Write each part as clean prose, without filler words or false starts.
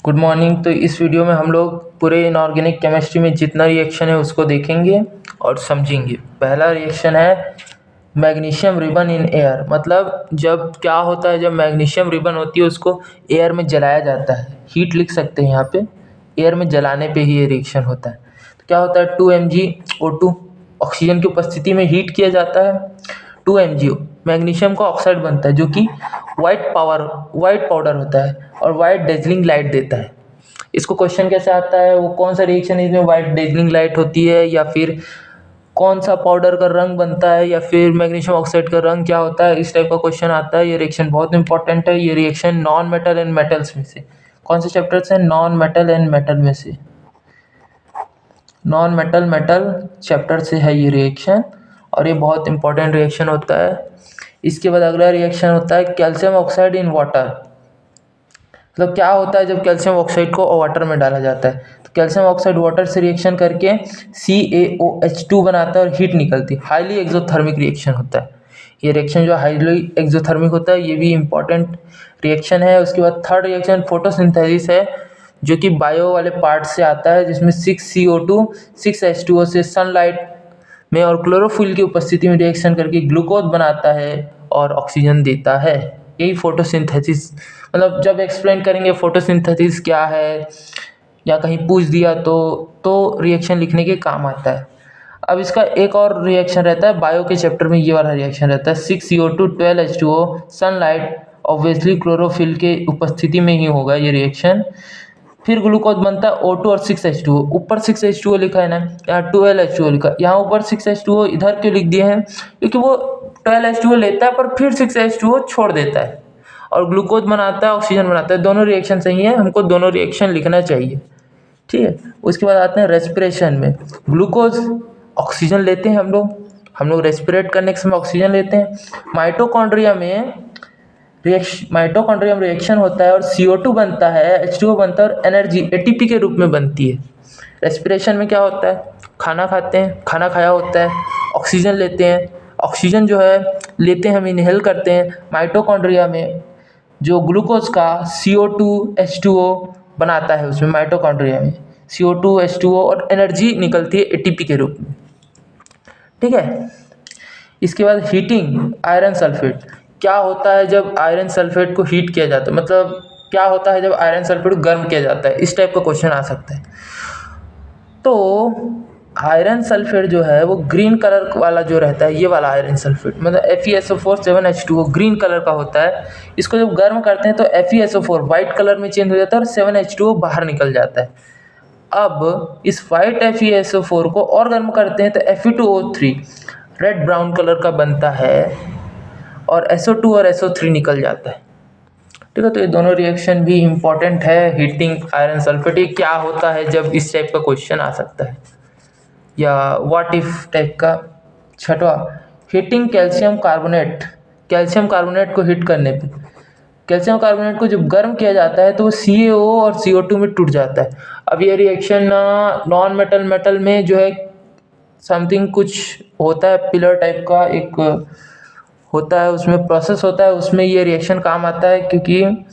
Good morning. तो इस video में हम लोग पूरे इनऑर्गेनिक केमिस्ट्री में जितना रिएक्शन है उसको देखेंगे और समझेंगे। पहला रिएक्शन है मैग्नीशियम रिबन इन एयर। मतलब जब क्या होता है, जब मैग्नीशियम रिबन होती है उसको एयर में जलाया जाता है। हीट लिख सकते हैं यहाँ पे, एयर में जलाने पे ही ये रिएक्शन होता है। तो क्या होता है, 2 Mg O2 ऑक्सीजन की उपस्थिति में हीट किया जाता है। 2 Mg मैग्नीशियम का ऑक्साइड बनता है जो कि वाइट पाउडर होता है और वाइट डेजलिंग लाइट देता है। इसको क्वेश्चन कैसे आता है, वो कौन सा रिएक्शन है इसमें वाइट डेजलिंग लाइट होती है, या फिर कौन सा पाउडर का रंग बनता है, या फिर मैग्नीशियम ऑक्साइड का रंग क्या होता है, इस टाइप का क्वेश्चन आता है। ये रिएक्शन बहुत इंपॉर्टेंट है। ये reaction non metal and metals में से कौन से चैप्टर से, नॉन मेटल एंड मेटल में से, नॉन मेटल मेटल चैप्टर से है ये रिएक्शन, और ये बहुत इंपॉर्टेंट रिएक्शन होता है। इसके बाद अगला रिएक्शन होता है कैल्शियम ऑक्साइड इन वाटर। मतलब क्या होता है जब कैल्शियम ऑक्साइड को वाटर में डाला जाता है, तो कैल्शियम ऑक्साइड वाटर से रिएक्शन करके CaOH2 बनाता है और हीट निकलती है। हाईली एक्सोथर्मिक रिएक्शन होता है। ये रिएक्शन जो हाईली एक्सोथर्मिक होता है ये भी इंपॉर्टेंट रिएक्शन है। उसके बाद थर्ड रिएक्शन फोटोसिंथेसिस है, जो कि बायो वाले पार्ट से आता है, जिसमें 6CO2 6H2O से सनलाइट में और क्लोरोफिल की उपस्थिति में रिएक्शन करके ग्लूकोज बनाता है और ऑक्सीजन देता है। यही फोटोसिंथेसिस, मतलब जब एक्सप्लेन करेंगे फोटोसिंथेसिस क्या है या कहीं पूछ दिया तो रिएक्शन लिखने के काम आता है। अब इसका एक और रिएक्शन रहता है बायो के चैप्टर में, ये वाला रिएक्शन रहता है 6CO2 12H2O sunlight, obviously chlorophyll के उपस्थिति में ही होगा ये रिएक्शन। फिर ग्लूकोज बनता है O2 और 6H2O। ऊपर 6H2O लिखा है ना, यहाँ 12H2O लिखा है। यहाँ ऊपर 6H2O इधर क्यों लिख दिए हैं, क्योंकि वो 12H2O लेता है पर फिर 6H2O छोड़ देता है और ग्लूकोज बनाता है, ऑक्सीजन बनाता है। दोनों रिएक्शन सही है, हमको दोनों रिएक्शन लिखना चाहिए, ठीक है। उसके बाद आते हैं रेस्पिरेशन में। ग्लूकोज ऑक्सीजन लेते हैं हम लोग रेस्पिरेट करने के समय ऑक्सीजन लेते हैं। माइटोकॉन्ड्रियम रिएक्शन होता है और CO2 बनता है, H2O बनता है और एनर्जी ATP के रूप में बनती है। रेस्पिरेशन में क्या होता है, खाना खाते हैं, खाना खाया होता है, ऑक्सीजन लेते हैं, ऑक्सीजन जो है लेते हैं हम, इनहेल करते हैं। माइटोकॉन्ड्रिया में जो ग्लूकोज का CO2 H2O बनाता है, उसमें माइटोकॉन्ड्रिया में CO2 H2O और एनर्जी निकलती है ATP के रूप में, ठीक है। इसके बाद हीटिंग आयरन सल्फेट। क्या होता है जब आयरन सल्फेट को हीट किया जाता है, मतलब क्या होता है जब आयरन सल्फेट को गर्म किया जाता है, इस टाइप का क्वेश्चन आ सकता है। तो आयरन सल्फेट जो है वो ग्रीन कलर वाला जो रहता है, ये वाला आयरन सल्फेट, मतलब FeSO4 7H2O ग्रीन कलर का होता है। इसको जब गर्म करते हैं तो FeSO4 वाइट कलर में चेंज हो जाता है और 7H2O बाहर निकल जाता है। अब इस वाइट FeSO4 को और गर्म करते हैं तो Fe2O3 रेड ब्राउन कलर का बनता है और SO2 और SO3 निकल जाता है, ठीक है। तो ये दोनों रिएक्शन भी इंपॉर्टेंट है। हीटिंग आयरन सल्फेट, ये क्या होता है जब इस टाइप का क्वेश्चन आ सकता है, या व्हाट इफ टाइप का। छठवा, heating calcium carbonate. Calcium carbonate को हीट करने पे, कैल्शियम कार्बोनेट को जब गर्म किया जाता है तो वो CaO और CO2 में टूट जाता है। अब ये रिएक्शन नॉन मेटल में जो है समथिंग कुछ होता है, पिलर टाइप का एक होता है, उसमें प्रोसेस होता है, उसमें ये रिएक्शन काम आता है, क्योंकि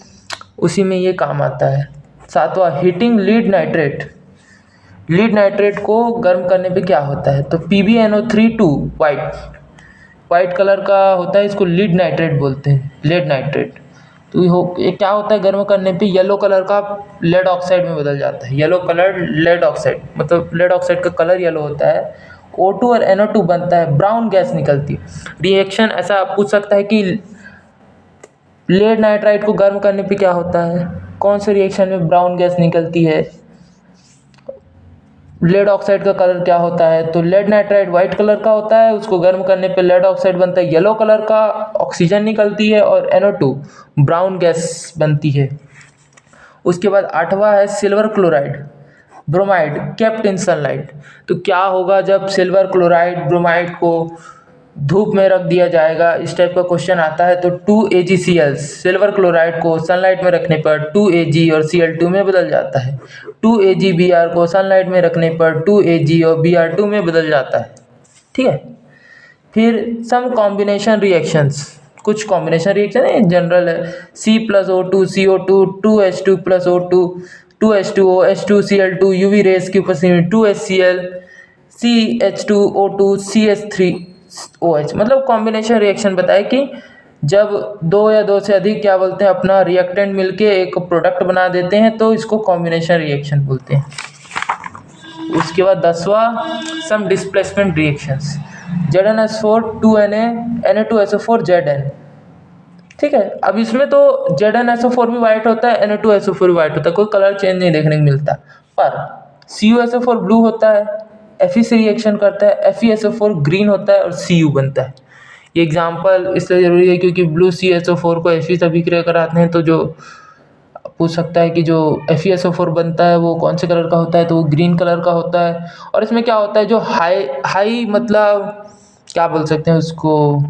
उसी में ये काम आता है। सातवां, heating lead nitrate. Lead nitrate को गर्म करने पे क्या होता है, तो PbNO3 वाइट कलर का होता है, इसको लीड नाइट्रेट बोलते हैं, लेड नाइट्रेट। तो ये क्या होता है, गर्म करने पे येलो कलर का लेड ऑक्साइड में बदल जाता है। येलो कलर लेड ऑक्साइड, मतलब लेड ऑक्साइड का कलर येलो होता है। O2 और NO2 बनता है, ब्राउन गैस निकलती है। रिएक्शन ऐसा पूछ सकता है कि लेड नाइट्राइट को गर्म करने पे क्या होता है, कौन से रिएक्शन में ब्राउन गैस निकलती है, लेड ऑक्साइड का कलर क्या होता है, तो लेड नाइट्राइड वाइट कलर का होता है, उसको गर्म करने पे लेड ऑक्साइड बनता है, येलो कलर का, ऑक्सीजन निकलती है और NO2 ब्राउन गैस बनती है। उसके बाद आठवां है silver chloride bromide kept in sunlight. तो क्या होगा जब सिल्वर क्लोराइड ब्रोमाइड को धूप में रख दिया जाएगा, इस टाइप का क्वेश्चन आता है। तो 2AgCl सिल्वर क्लोराइड को सनलाइट में रखने पर 2Ag और Cl2 में बदल जाता है। 2AgBr को सनलाइट में रखने पर 2Ag और Br2 में बदल जाता है, ठीक है। फिर सम कॉम्बिनेशन रिएक्शंस। कुछ कॉम्बिनेशन रिएक्शन है, जनरल है। C+O2 CO2 2H2 + O2 2H2O H2Cl2 UV race की उपस्थिति 2HCl CH2O2 CH3OH। मतलब कॉम्बिनेशन रिएक्शन बताए कि जब दो या दो से अधिक क्या बोलते हैं अपना रिएक्टेंट मिलके एक प्रोडक्ट बना देते हैं तो इसको कॉम्बिनेशन रिएक्शन बोलते हैं। उसके बाद 10वां some displacement reactions, ZnS4 2Na Na2SO4 Zn। ठीक है, अब इसमें तो ZnSO4 भी वाइट होता है, Na2SO4 भी वाइट होता है, कोई कलर चेंज नहीं देखने को मिलता। पर CuSO4 ब्लू होता है, Fe से रिएक्शन करता है, FeSO4 ग्रीन होता है और Cu बनता है। ये एग्जाम्पल इसलिए ज़रूरी है क्योंकि ब्लू CSO4 को Fe से अभिक्रिया कराते हैं तो जो पूछ सकता है कि जो FeSO4 बनता है वो कौन से कलर का होता है, तो वो ग्रीन कलर का होता है। और इसमें क्या होता है, जो हाई मतलब क्या बोल सकते हैं उसको,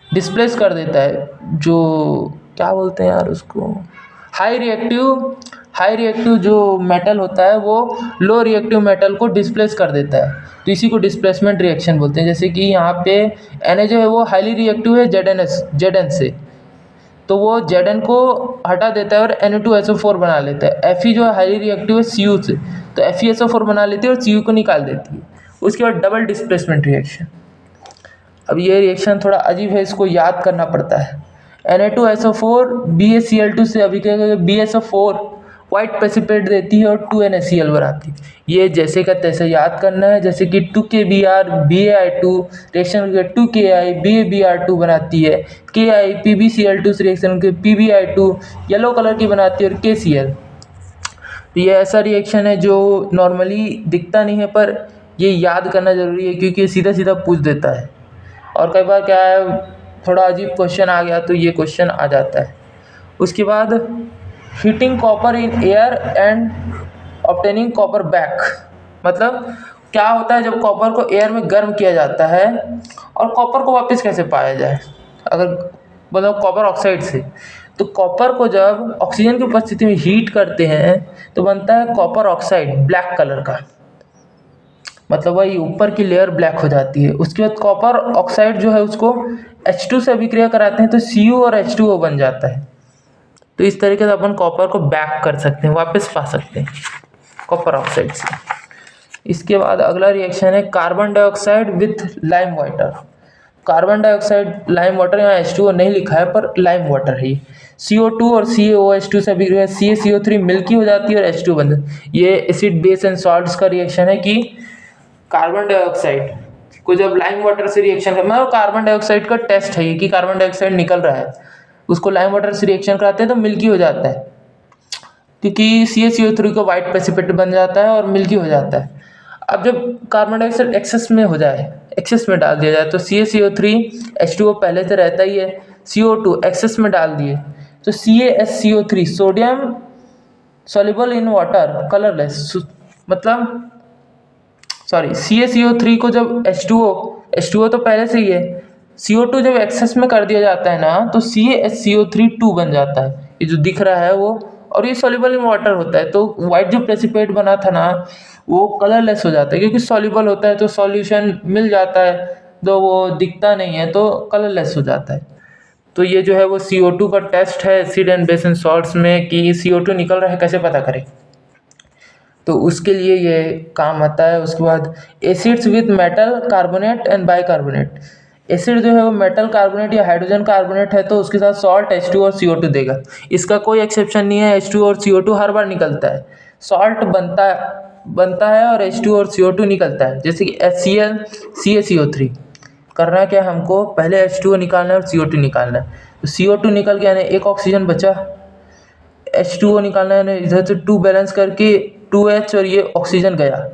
डिस्प्लेस कर देता है, जो क्या बोलते हैं यार उसको, हाई रिएक्टिव जो मेटल होता है वो लो रिएक्टिव मेटल को डिस्प्लेस कर देता है, तो इसी को डिस्प्लेसमेंट रिएक्शन बोलते हैं। जैसे कि यहाँ पे Na जो है वो हाईली रिएक्टिव है Zn से, तो वो Zn को हटा देता है और Na2SO4 बना लेता है। Fe जो है हाईली रिएक्टिव है Cu से, तो FeSO4 बना लेती है और Cu को निकाल देती है। उसके बाद डबल डिस्प्लेसमेंट रिएक्शन। अब ये रिएक्शन थोड़ा अजीब है, इसको याद करना पड़ता है। Na2SO4 BaCl2 से अभिक्रिया करके BaSO4 वाइट प्रेसिपिटेट देती है और 2NaCl बनाती है। ये जैसे का तैसे याद करना है, जैसे कि 2KBr BaI2 रिएक्शन करके 2Ki BaBr2 बनाती है, Ki PbCl2 से रिएक्शन करके PbI2 येलो कलर की बनाती है और KCl। तो ये ऐसा रिएक्शन है जो नॉर्मली दिखता नहीं है, पर ये याद करना ज़रूरी है क्योंकि सीधा सीधा पूछ देता है। और कई बार क्या है, थोड़ा अजीब क्वेश्चन आ गया तो ये क्वेश्चन आ जाता है। उसके बाद heating copper in air and obtaining copper back, मतलब क्या होता है जब कॉपर को एयर में गर्म किया जाता है और कॉपर को वापस कैसे पाया जाए। अगर मतलब कॉपर ऑक्साइड से, तो कॉपर को जब ऑक्सीजन की उपस्थिति में हीट करते हैं तो बनता है कॉपर ऑक्साइड ब्लैक कलर का, मतलब वही ऊपर की लेयर ब्लैक हो जाती है। उसके बाद कॉपर ऑक्साइड जो है उसको H2 से अभिक्रिया कराते हैं तो Cu और H2O बन जाता है। तो इस तरीके से अपन कॉपर को बैक कर सकते हैं, वापस पा सकते हैं कॉपर ऑक्साइड से। इसके बाद अगला रिएक्शन है carbon dioxide with lime water. Carbon dioxide lime water, यहाँ H2O नहीं लिखा है पर लाइम वाटर है। CO2 और CaOH2 से अभिक्रिया CaCO3 मिल्की हो जाती है और H2 बन जाती है। ये एसिड बेस एंड सॉल्ट्स का रिएक्शन है कि कार्बन डाइऑक्साइड को जब लाइम वाटर से रिएक्शन करना, मतलब कार्बन डाइऑक्साइड का टेस्ट है ये कि कार्बन डाइऑक्साइड निकल रहा है, उसको लाइम वाटर से रिएक्शन कराते हैं तो मिल्की हो जाता है, क्योंकि CaCO3 को वाइट प्रेसिपिटेट बन जाता है और मिल्की हो जाता है। अब जब कार्बन डाइऑक्साइड एक्सेस में हो जाए, एक्सेस में डाल दिया जाए, तो CaCO3 H2O पहले से रहता ही है, CO2 एक्सेस में डाल दिए तो CaSCO3 sodium soluble in water colourless, मतलब सॉरी CaCO3 को जब H2O तो पहले से ही है, CO2 जब एक्सेस में कर दिया जाता है ना तो CaSCO3 2 बन जाता है, ये जो दिख रहा है वो, और ये सॉल्युबल इन वाटर होता है तो वाइट जो प्रेसिपिटेट बना था ना वो कलरलेस हो जाता है, क्योंकि सॉल्युबल होता है तो सॉल्यूशन मिल जाता है तो वो दिखता नहीं है तो कलरलेस हो जाता है। तो ये जो है वो CO2 का टेस्ट है acid and base and salts में कि CO2 निकल रहा है कैसे पता करें, तो उसके लिए ये काम आता है। उसके बाद acids with metal carbonate and bicarbonate. Acid जो है वो मेटल कार्बोनेट या हाइड्रोजन कार्बोनेट है तो उसके साथ सॉल्ट H2 और CO2 देगा, इसका कोई एक्सेप्शन नहीं है, H2 और CO2 हर बार निकलता है। सॉल्ट बनता है और H2 और CO2 निकलता है, जैसे कि HCl CaCO3। करना क्या हमको, पहले H2O निकालना है और CO2 निकालना है। तो CO2 निकल गया, यानी एक ऑक्सीजन बचा, H2O निकालना है, इधर से 2 बैलेंस करके 2H और ये ऑक्सीजन गया,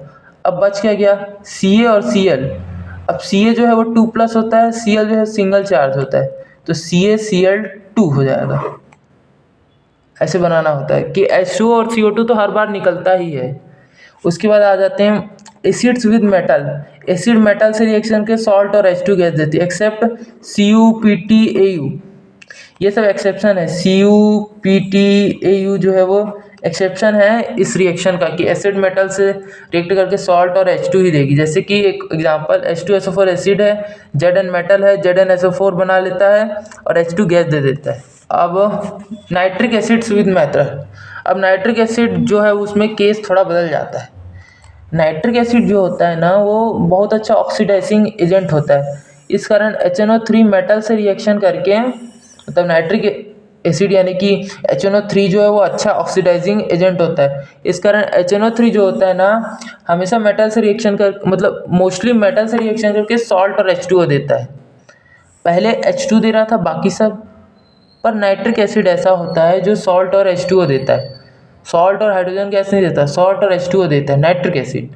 अब बच क्या गया Ca और Cl। अब Ca जो है वो 2+ होता है, Cl जो है सिंगल चार्ज होता है, तो CaCl2 हो जाएगा। ऐसे बनाना होता है कि H2O और CO2 तो हर बार निकलता ही है। उसके बाद आ जाते हैं acids with metal. Acid metal से रिएक्शन के सॉल्ट और H2 गैस देती है, एक्सेप्ट CuPtAu, ये सब एक्सेप्शन है। CuPtAu जो है वो एक्सेप्शन है इस रिएक्शन का कि एसिड मेटल से रिएक्ट करके सॉल्ट और H2 ही देगी। जैसे कि एक एग्जांपल H2SO4 एसिड है, Zn मेटल है, ZnSO4 बना लेता है और H2 गैस दे देता है। अब नाइट्रिक एसिड्स विद मेथल, अब नाइट्रिक एसिड जो है उसमें केस थोड़ा बदल जाता है। नाइट्रिक एसिड जो होता है ना वो बहुत अच्छा ऑक्सीडाइजिंग एजेंट होता है। इस कारण HNO3 मेटल से रिएक्शन करके, मतलब नाइट्रिक एसिड यानी कि HNO3 जो है वो अच्छा ऑक्सीडाइजिंग एजेंट होता है। इस कारण HNO3 जो होता है ना हमेशा मेटल से रिएक्शन कर, मतलब मोस्टली मेटल से रिएक्शन करके सॉल्ट और H2O देता है। पहले H2 दे रहा था बाकी सब, पर नाइट्रिक एसिड ऐसा होता है जो सॉल्ट और H2O देता है। सॉल्ट और हाइड्रोजन गैस नहीं देता, सॉल्ट और H2O देता है nitric acid,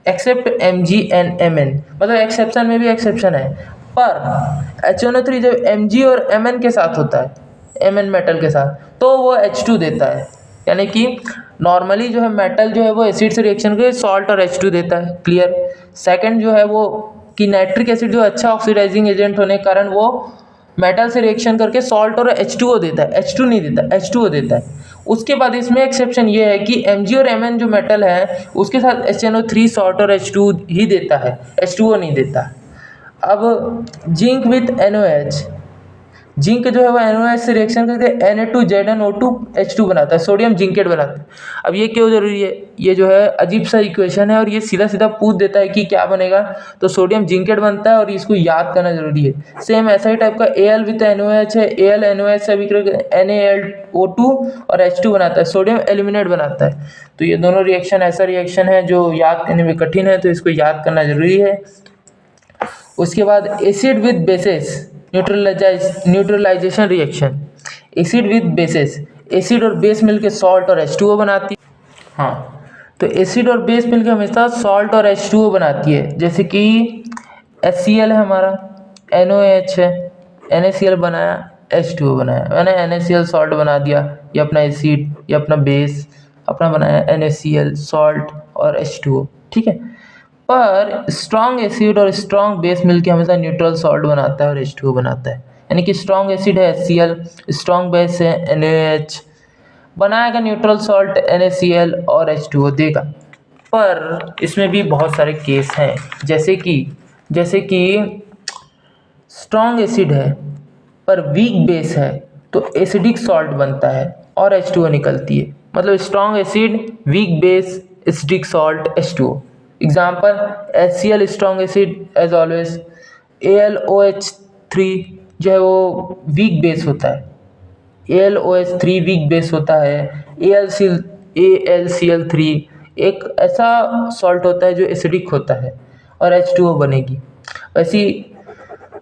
except Mg and Mn। मतलब एक्सेप्शन में भी एक्सेप्शन है, पर HNO3 जब Mg और Mn के साथ होता है, Mn मेटल के साथ, तो वो H2 देता है। यानी कि नॉर्मली जो है मेटल जो है वो एसिड से रिएक्शन करके सॉल्ट और H2 देता है। क्लियर। सेकंड जो है वो कि नाइट्रिक एसिड जो अच्छा ऑक्सीडाइजिंग एजेंट होने के कारण वो मेटल से रिएक्शन करके सॉल्ट और H2O देता है, H2 नहीं देता, H2O देता है। उसके बाद इसमें एक्सेप्शन ये है कि Mg और Mn जो मेटल है उसके साथ HNO3 सॉल्ट और H2 ही देता है, H2O नहीं देता। अब जिंक विथ NOH, जिंक जो है वो NOH से रिएक्शन करके Na2ZnO2 H2 बनाता है, सोडियम जिंकेट बनाता है। अब ये क्यों जरूरी है, ये जो है अजीब सा इक्वेशन है और ये सीधा सीधा पूछ देता है कि क्या बनेगा, तो सोडियम जिंकेट बनता है और इसको याद करना जरूरी है। सेम ऐसा ही टाइप का Al विथ NOH है, Al NOH से NaLO2 और H2 बनाता है, सोडियम एल्यूमिनेट बनाता है। तो ये दोनों रिएक्शन ऐसा रिएक्शन है जो याद करने में कठिन है, तो इसको याद करना जरूरी है। उसके बाद acid with basis neutralisation reaction, acid with basis, acid और बेस मिलके सॉल्ट और H2O बनाती है। हाँ, तो एसिड और बेस मिलके हमेशा सॉल्ट और H2O बनाती है। जैसे कि HCl है हमारा, NOH है, NaCl बनाया, H2O बनाया, मैंने NaCl सॉल्ट बना दिया, ये अपना एसिड, ये अपना बेस, अपना बनाया NaCl सॉल्ट और H2O। ठीक है, पर स्ट्रॉन्ग एसिड और स्ट्रॉन्ग बेस मिलके हमेशा न्यूट्रल सॉल्ट बनाता है और H2O बनाता है। यानी कि स्ट्रॉन्ग एसिड है HCl, स्ट्रॉन्ग बेस है NaOH, बनाएगा न्यूट्रल सॉल्ट NaCl और H2O देगा। पर इसमें भी बहुत सारे केस हैं, जैसे कि स्ट्रॉन्ग एसिड है पर वीक बेस है तो एसिडिक सॉल्ट बनता है और H2O निकलती है। मतलब strong acid, weak base, acidic salt, H2O। Example HCl strong acid as always, AlOH3 जो है वो वीक बेस होता है, AlOH3 वीक बेस होता है। AlCl3 एक ऐसा सॉल्ट होता है जो एसिडिक होता है और H2O बनेगी। वैसे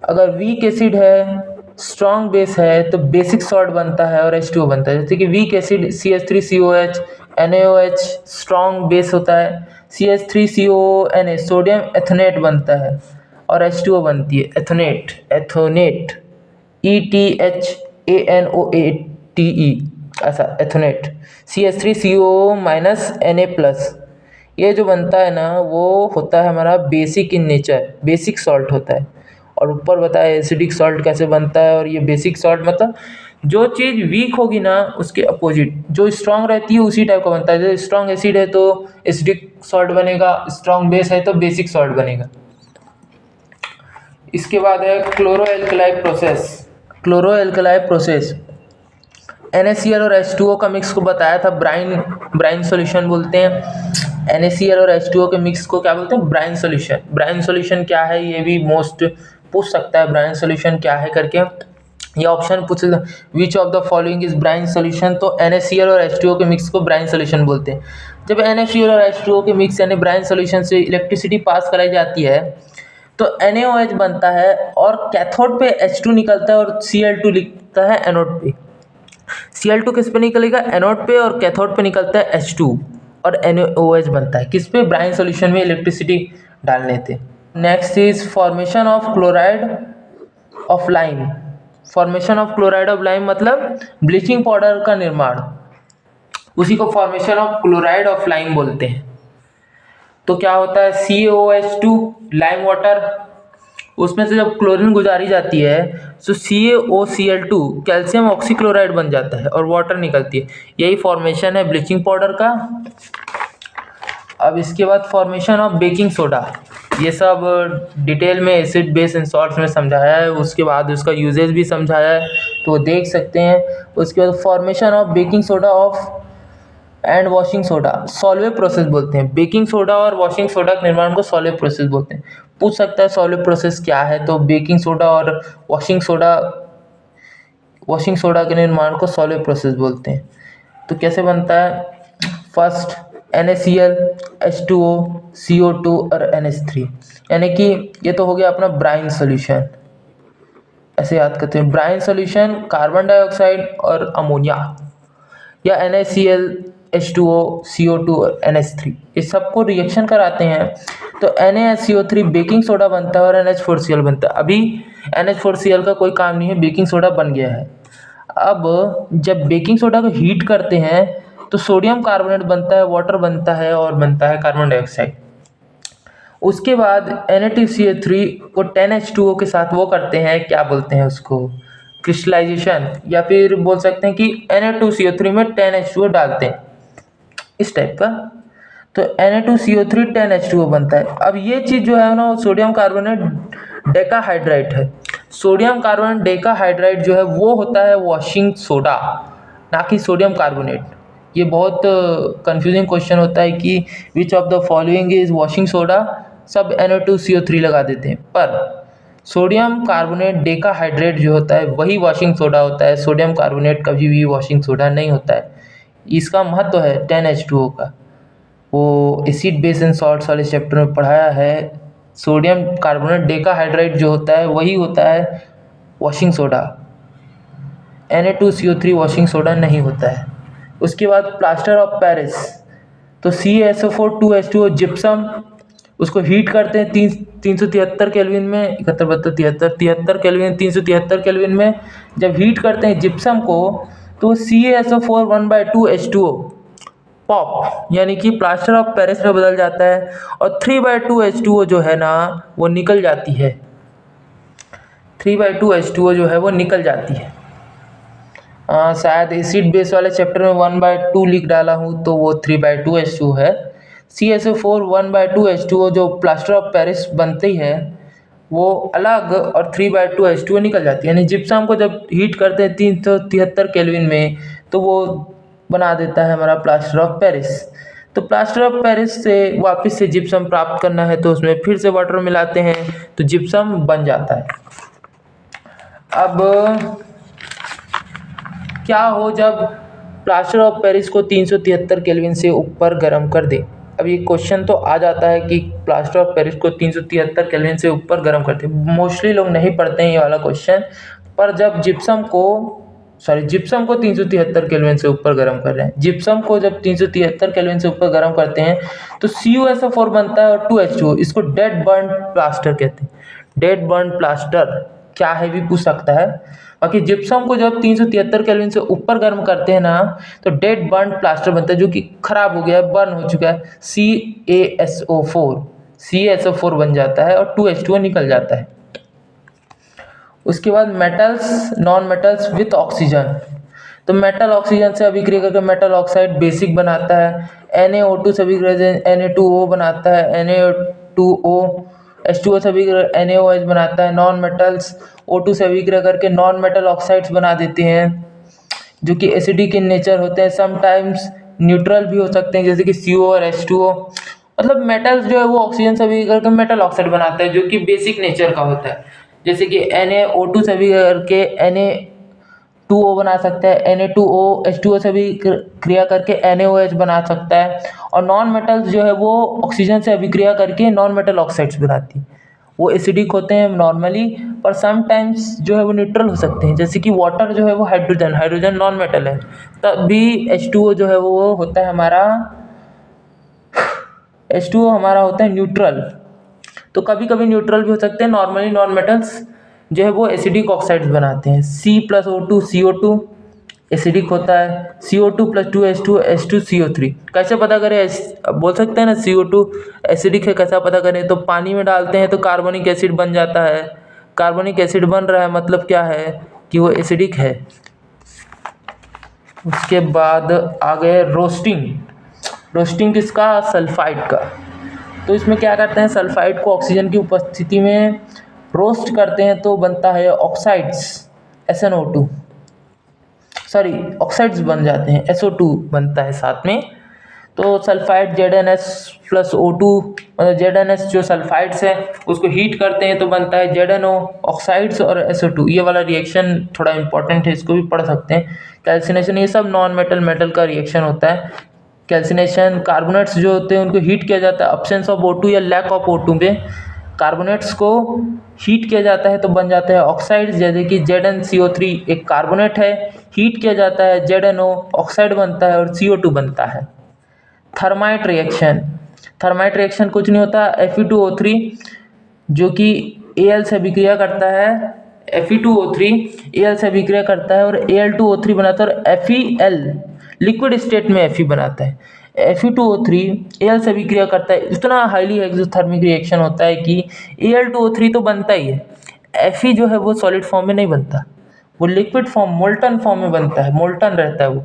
अगर वीक एसिड है, स्ट्रॉन्ग बेस है तो बेसिक सॉल्ट बनता है और H2O बनता है। जैसे कि weak acid CH3COH, NaOH strong base होता है, CH3CONA सोडियम एथोनेट बनता है और H2O बनती है एथोनेट ETHANOATE, ऐसा एथोनेट, CH3CO- ये जो बनता है ना वो होता है हमारा basic in nature, basic salt होता है। और ऊपर बताया एसिडिक सॉल्ट कैसे बनता है। और ये बेसिक सॉल्ट मतलब जो चीज़ वीक होगी ना उसके अपोजिट जो स्ट्रांग रहती है उसी टाइप का बनता है। जैसे स्ट्रांग एसिड है तो एसिडिक सॉल्ट बनेगा, स्ट्रांग बेस है तो बेसिक सॉल्ट बनेगा। इसके बाद है क्लोरो एल्कलाई प्रोसेस। NaCl और H2O का मिक्स को बताया था ब्राइन सॉल्यूशन बोलते हैं। NaCl और H2O के मिक्स को क्या बोलते हैं? Brine solution. ब्राइन सॉल्यूशन क्या है ये भी मोस्ट पूछ सकता है, ब्राइन सॉल्यूशन क्या है करके। ये ऑप्शन पूछ सकता है which of the following is brine solution, तो NaCl और H2O के मिक्स को ब्राइन सॉल्यूशन बोलते हैं। जब NaCl और H2O के मिक्स यानी ब्राइन सॉल्यूशन से इलेक्ट्रिसिटी पास कराई जाती है तो NaOH बनता है और कैथोड पे H2 निकलता है और Cl2 लिखता है एनोड पे। Cl2 किस पे निकलेगा? एनोड पे, और कैथोड पे निकलता है H2 और NaOH बनता है। किस पे? ब्राइन सॉल्यूशन में इलेक्ट्रिसिटी डालने थे। Next is formation of chloride of lime. Formation of chloride of lime मतलब ब्लीचिंग पाउडर का निर्माण, उसी को formation of chloride of lime बोलते हैं। तो क्या होता है? CaOH2 लाइम वाटर, उसमें से जब क्लोरीन गुजारी जाती है तो CaOCl2 कैल्शियम ऑक्सीक्लोराइड बन जाता है और वाटर निकलती है। यही फॉर्मेशन है ब्लीचिंग पाउडर का। अब इसके बाद फॉर्मेशन ऑफ बेकिंग सोडा, ये सब डिटेल में एसिड बेस एंड सॉल्ट्स में समझाया है, उसके बाद उसका यूजेज भी समझाया है तो देख सकते हैं। उसके बाद formation of baking soda of and washing soda, Solvay process बोलते हैं। बेकिंग सोडा और वॉशिंग सोडा के निर्माण को सॉल्वे प्रोसेस बोलते हैं। पूछ सकता है सॉल्वे प्रोसेस क्या है, तो बेकिंग सोडा और वॉशिंग सोडा के निर्माण को सॉल्वे प्रोसेस बोलते हैं। तो कैसे बनता है, फर्स्ट NaCl, H2O, CO2 और NH3, यानी कि ये तो हो गया अपना ब्राइन सोल्यूशन। ऐसे याद करते हैं, ब्राइन सोल्यूशन कार्बन डाइऑक्साइड और अमोनिया, या NaCl, H2O, CO2 और NH3, इस सबको रिएक्शन कराते हैं तो NaCO3 बेकिंग सोडा बनता है और NH4Cl बनता है। अभी NH4Cl का कोई काम नहीं है, बेकिंग सोडा बन गया है। अब जब बेकिंग सोडा को हीट करते हैं तो सोडियम कार्बोनेट बनता है, वाटर बनता है और बनता है कार्बन डाइऑक्साइड। उसके बाद Na2CO3 को 10H2O के साथ वो करते हैं, क्या बोलते हैं उसको, क्रिस्टलाइजेशन, या फिर बोल सकते हैं कि Na2CO3 में 10H2O डालते हैं, इस टाइप का। तो Na2CO3 10H2O बनता है। अब ये चीज़ जो है ना, सोडियम कार्बोनेट डेकाहाइड्राइड है। सोडियम कार्बोनेट डेकाहाइड्राइड जो है वो होता है वॉशिंग सोडा, ना कि सोडियम कार्बोनेट। ये बहुत कंफ्यूजिंग क्वेश्चन होता है कि which of the following is washing soda, सब Na2CO3 लगा देते हैं, पर सोडियम कार्बोनेट डेकाहाइड्रेट जो होता है वही वॉशिंग सोडा होता है। सोडियम कार्बोनेट कभी भी वॉशिंग सोडा नहीं होता है। इसका महत्व है 10H2O का, वो एसिड बेस एंड सॉल्ट्स वाले चैप्टर में पढ़ाया है। सोडियम कार्बोनेट डेकाहाइड्रेट जो होता है वही होता है washing soda, Na2CO3 washing soda नहीं होता है। उसके बाद प्लास्टर ऑफ पेरिस, तो CaSO4 2H2O जिप्सम, उसको हीट करते हैं 373 केल्विन में, 73 केल्विन, 373 केल्विन में। जब हीट करते हैं जिप्सम को तो CaSO4 1/2 H2O पॉप, यानी कि प्लास्टर ऑफ पेरिस में बदल जाता है और 3/2 H2O जो है ना वो निकल जाती है। 3/2 H2O जो है वो निकल जाती है। शायद एसिड बेस वाले चैप्टर में 1/2 लिख डाला हूँ तो वो 3/2 H2O है। CaSO4 1/2 H2O जो प्लास्टर ऑफ पेरिस बनती है वो अलग और 3/2 H2O निकल जाती है। यानी जिप्सम को जब हीट करते हैं 373 केल्विन में तो वो बना देता है हमारा प्लास्टर ऑफ पेरिस। तो प्लास्टर ऑफ पेरिस से वापस से जिप्सम प्राप्त करना है तो उसमें फिर से वाटर मिलाते हैं तो जिप्सम बन जाता है। अब क्या हो जब प्लास्टर ऑफ पेरिस को 373 केल्विन से ऊपर गर्म कर दे। अब ये क्वेश्चन तो आ जाता है कि प्लास्टर ऑफ पेरिस को 373 केल्विन से ऊपर गर्म करते हैं। मोस्टली लोग नहीं पढ़ते हैं ये वाला क्वेश्चन, पर जब जिप्सम को 373 केल्विन से ऊपर गर्म कर रहे हैं, जिप्सम को जब 373 केल्विन से ऊपर गर्म करते हैं तो CuSO4 बनता है और 2H2O, इसको डेड बर्न प्लास्टर कहते हैं। डेड बर्न प्लास्टर क्या है भी पूछ सकता है। बाकी जिप्सम को जब 373 केल्विन से ऊपर गर्म करते हैं ना तो डेड बर्न प्लास्टर बनता है, जो कि खराब हो गया है, बर्न हो चुका है। CaSO4 बन जाता है और 2H2O निकल जाता है। उसके बाद metals, non metals with oxygen, तो मेटल ऑक्सीजन से अभिक्रिया करके मेटल ऑक्साइड बेसिक बनाता है। NaO2 से अभिक्रिया Na2O बनाता है, Na2O H2O से अभिक्रिया NaOH बनाता है। नॉन मेटल्स O2 से अभिक्रिया करके नॉन मेटल ऑक्साइड्स बना देते हैं जो कि एसिडिक इन नेचर होते हैं, समटाइम्स न्यूट्रल भी हो सकते हैं जैसे कि CO और H2O। मतलब मेटल्स जो है वो ऑक्सीजन से अभिक्रिया करके मेटल ऑक्साइड बनाता है जो कि बेसिक नेचर का होता है। जैसे कि NaO2 से अभिक्रिया करके Na2O बना सकता है, Na2O H2O से भी क्रिया करके NaOH बना सकता है। और नॉन मेटल्स जो है वो ऑक्सीजन से अभिक्रिया करके नॉन मेटल ऑक्साइड्स बनाती है। वो एसिडिक होते हैं नॉर्मली, पर समटाइम्स जो है वो न्यूट्रल हो सकते हैं, जैसे कि वाटर जो है वो हाइड्रोजन नॉन मेटल है, तब भी H2O जो है वो होता है हमारा, H2O हमारा होता है न्यूट्रल। तो कभी कभी न्यूट्रल भी हो सकते हैं। नॉर्मली नॉन मेटल्स जो है वो एसिडिक ऑक्साइड्स बनाते हैं। C+O2 CO2, एसिडिक होता है। CO2 + 2H2 H2CO3 कैसे पता करें? बोल सकते हैं ना CO2 एसिडिक है, कैसा पता करें? तो पानी में डालते हैं तो कार्बोनिक एसिड बन जाता है। कार्बोनिक एसिड बन रहा है मतलब क्या है कि वो एसिडिक है। उसके बाद आ गए रोस्टिंग। रोस्टिंग किसका? सल्फाइड का। तो इसमें क्या करते हैं, सल्फाइड को ऑक्सीजन की उपस्थिति में रोस्ट करते हैं तो बनता है ऑक्साइड्स SnO2, सॉरी ऑक्साइड्स बन जाते हैं, SO2 बनता है साथ में। तो सल्फाइड ZnS + O2, मतलब ZnS जो सल्फाइड्स है उसको हीट करते हैं तो बनता है ZnO ऑक्साइड्स और SO2। ये वाला रिएक्शन थोड़ा इंपॉर्टेंट है, इसको भी पढ़ सकते हैं। कैल्सिनेशन, ये सब नॉन मेटल मेटल का रिएक्शन होता है। कैल्सिनेशन, कार्बोनेट्स जो होते हैं उनको हीट किया जाता है अब्सेंस ऑफ O2 या लैक ऑफ O2 में। कार्बोनेट्स को हीट किया जाता है तो बन जाता है ऑक्साइड्स, जैसे कि ZnCO3 एक कार्बोनेट है, हीट किया जाता है ZnO ऑक्साइड बनता है और CO2 बनता है। थर्माइट रिएक्शन, थर्माइट रिएक्शन कुछ नहीं होता, Fe2O3 जो कि Al से अभिक्रिया करता है, Fe2O3 Al से अभिक्रिया करता है और Al2O3 बनाता है और FeL लिक्विड स्टेट में Fe बनाता है। Fe2O3 Al से अभिक्रिया करता है, इतना हाईली एक्सोथर्मिक रिएक्शन होता है कि Al2O3 तो बनता ही है, Fe जो है वो सॉलिड फॉर्म में नहीं बनता, वो लिक्विड फॉर्म मोल्टन फॉर्म में बनता है, मोल्टन रहता है वो।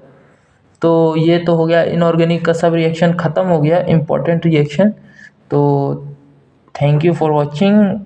तो ये तो हो गया इनऑर्गेनिक का सब रिएक्शन ख़त्म हो गया, इम्पोर्टेंट रिएक्शन। तो थैंक यू फॉर वॉचिंग।